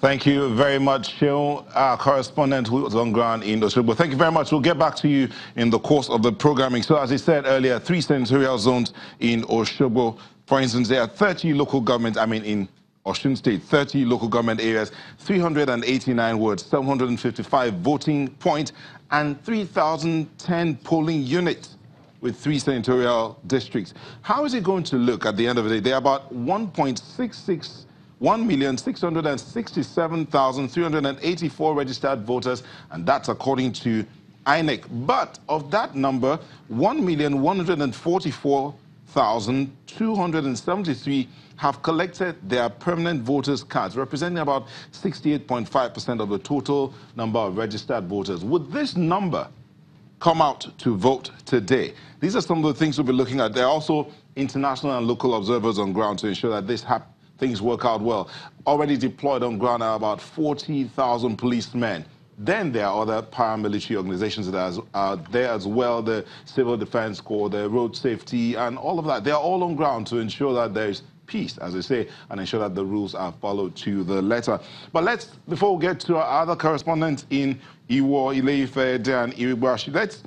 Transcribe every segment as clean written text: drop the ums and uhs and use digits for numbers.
Thank you very much, Sheil, our correspondent who was on ground in Osogbo. Thank you very much. We'll get back to you in the course of the programming. So as I said earlier, 3 senatorial zones in Osogbo. For instance, there are 30 local governments, in Osun State, 30 local government areas, 389 wards, 755 voting points, and 3,010 polling units with 3 senatorial districts. How is it going to look at the end of the day? There are about 1,667,384 registered voters, and that's according to INEC. But of that number, 1,144,273 have collected their permanent voters' cards, representing about 68.5% of the total number of registered voters. Would this number come out to vote today? These are some of the things we'll be looking at. There are also international and local observers on ground to ensure that things work out well. Already deployed on ground are about 40,000 policemen. Then there are other paramilitary organizations that are there as well, the Civil Defense Corps, the Road Safety, and all of that. They are all on ground to ensure that there's peace, as they say, and ensure that the rules are followed to the letter. But before we get to our other correspondents in Iwo, Ile-Ife, and Irigbashi, let's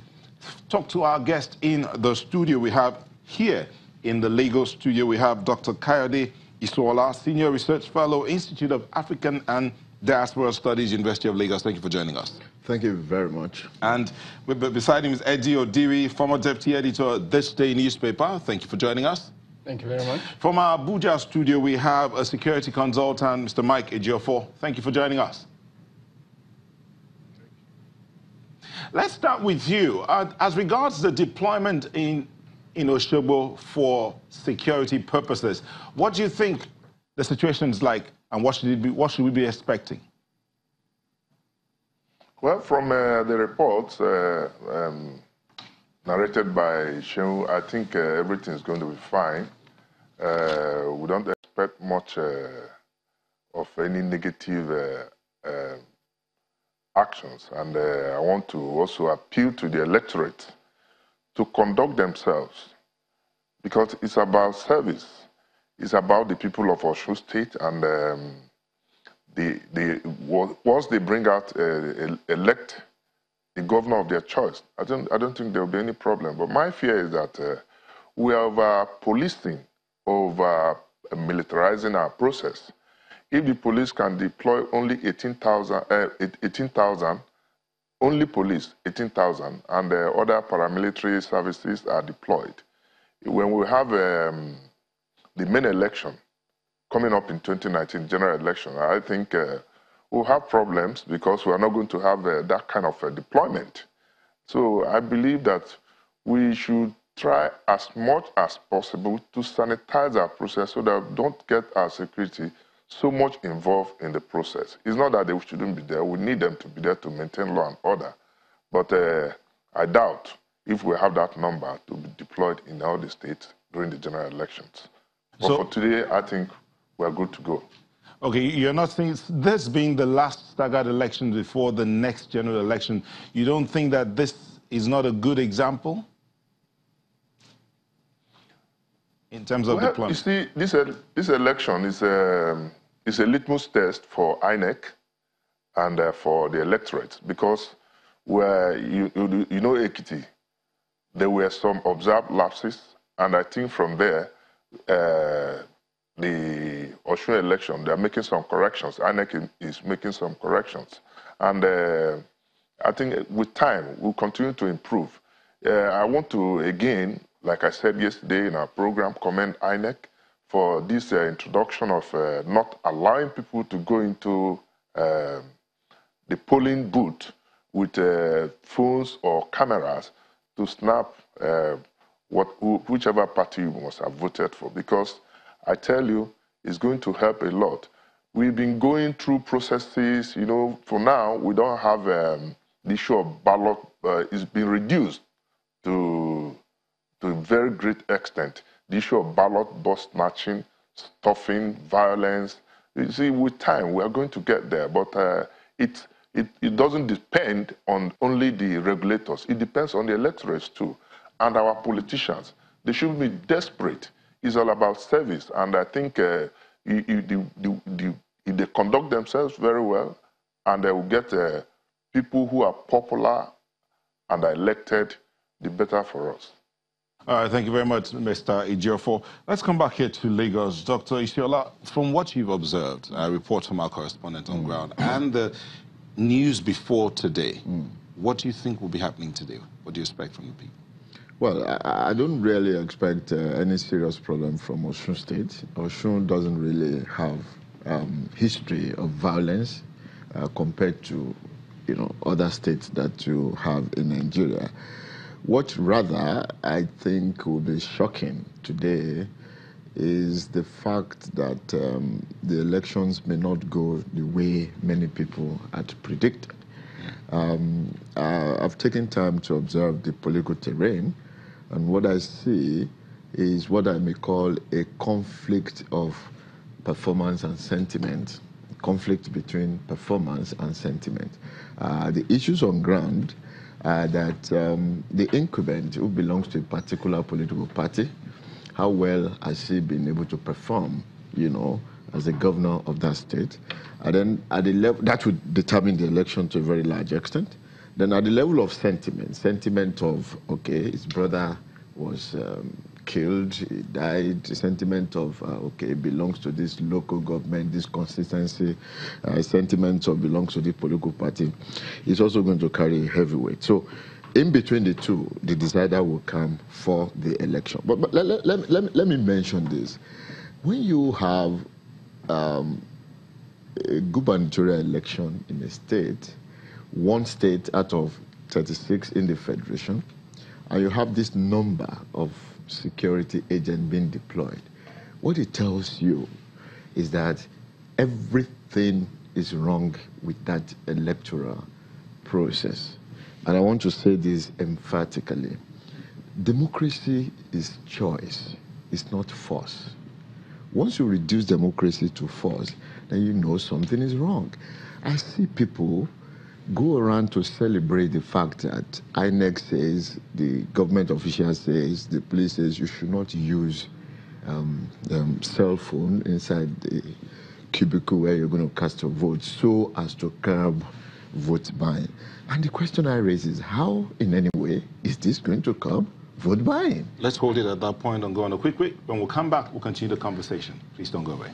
talk to our guest in the studio. We have here in the Lagos studio, we have Dr. Kayode Isola, Senior Research Fellow, Institute of African and Diaspora Studies, University of Lagos. Thank you for joining us. Thank you very much. And beside him is Eddie Odiri, former Deputy Editor of This Day newspaper. Thank you for joining us. Thank you very much. From our Abuja studio, we have a security consultant, Mr. Mike Ejiofor. Thank you for joining us. Let's start with you. As regards the deployment in Osogbo for security purposes, what do you think the situation is like, and what should we be expecting? Well, from the reports narrated by Sheil, I think everything is going to be fine. We don't expect much of any negative actions, and I want to also appeal to the electorate to conduct themselves, because it's about service. It's about the people of Osun State, and once they bring out, elect the governor of their choice, I don't think there will be any problem. But my fear is that we are over-policing, over-militarizing our process. If the police can deploy only 18,000, only police, 18,000, and other paramilitary services are deployed. When we have the main election coming up in 2019, general election, I think we'll have problems because we are not going to have that kind of deployment. So I believe that we should try as much as possible to sanitize our process so that we don't get our security so much involved in the process. It's not that they shouldn't be there. We need them to be there to maintain law and order. But I doubt if we have that number to be deployed in all the states during the general elections. But for today, I think we're good to go. Okay, you're not saying this being the last staggered election before the next general election, you don't think that this is not a good example in terms of deployment? You see, this election is a litmus test for INEC and for the electorate, because where you know Ekiti, there were some observed lapses, and I think from there, the Osun election, they're making some corrections. INEC is making some corrections. And I think with time, we'll continue to improve. I want to, again, like I said yesterday in our program, commend INEC for this introduction of not allowing people to go into the polling booth with phones or cameras to snap whichever party you must have voted for, because I tell you, it's going to help a lot. We've been going through processes, for now, we don't have the issue of ballot. It's been reduced to a very great extent. The issue of ballot box snatching, stuffing, violence. You see, with time, we are going to get there, but it doesn't depend on only the regulators. It depends on the electorates too, and our politicians. They should be desperate. It's all about service, and I think it if they conduct themselves very well, and they will get people who are popular and are elected, the better for us. All right, thank you very much, Mr. Ejiofor. Let's come back here to Lagos. Dr. Isiola, from what you've observed, reports from our correspondent on ground, and the news before today, what do you think will be happening today? What do you expect from the people? Well, I don't really expect any serious problem from Osun State. Osun doesn't really have history of violence compared to, other states that you have in Nigeria. What rather I think will be shocking today is the fact that the elections may not go the way many people had predicted. I've taken time to observe the political terrain, and what I see is what I may call a conflict of performance and sentiment, conflict between performance and sentiment. The issues on ground are that the incumbent who belongs to a particular political party, how well has he been able to perform, as a governor of that state? And then at the level, that would determine the election to a very large extent. Then at the level of sentiment of, okay, his brother was killed, he died, the sentiment of, okay, belongs to this local government, this consistency, sentiment of belongs to the political party, is also going to carry a heavy weight. So in between the two, the decider will come for the election. But let me mention this. When you have a gubernatorial election in a state, one state out of 36 in the federation, and you have this number of security agents being deployed, what it tells you is that everything is wrong with that electoral process. And I want to say this emphatically. Democracy is choice, it's not force. Once you reduce democracy to force, then you know something is wrong. I see people go around to celebrate the fact that INEC says, the government official says, the police says you should not use cell phone inside the cubicle where you're going to cast your vote so as to curb vote buying. And the question I raise is, how in any way is this going to curb vote buying? Let's hold it at that point and go on a quick break. When we'll come back, we'll continue the conversation. Please don't go away.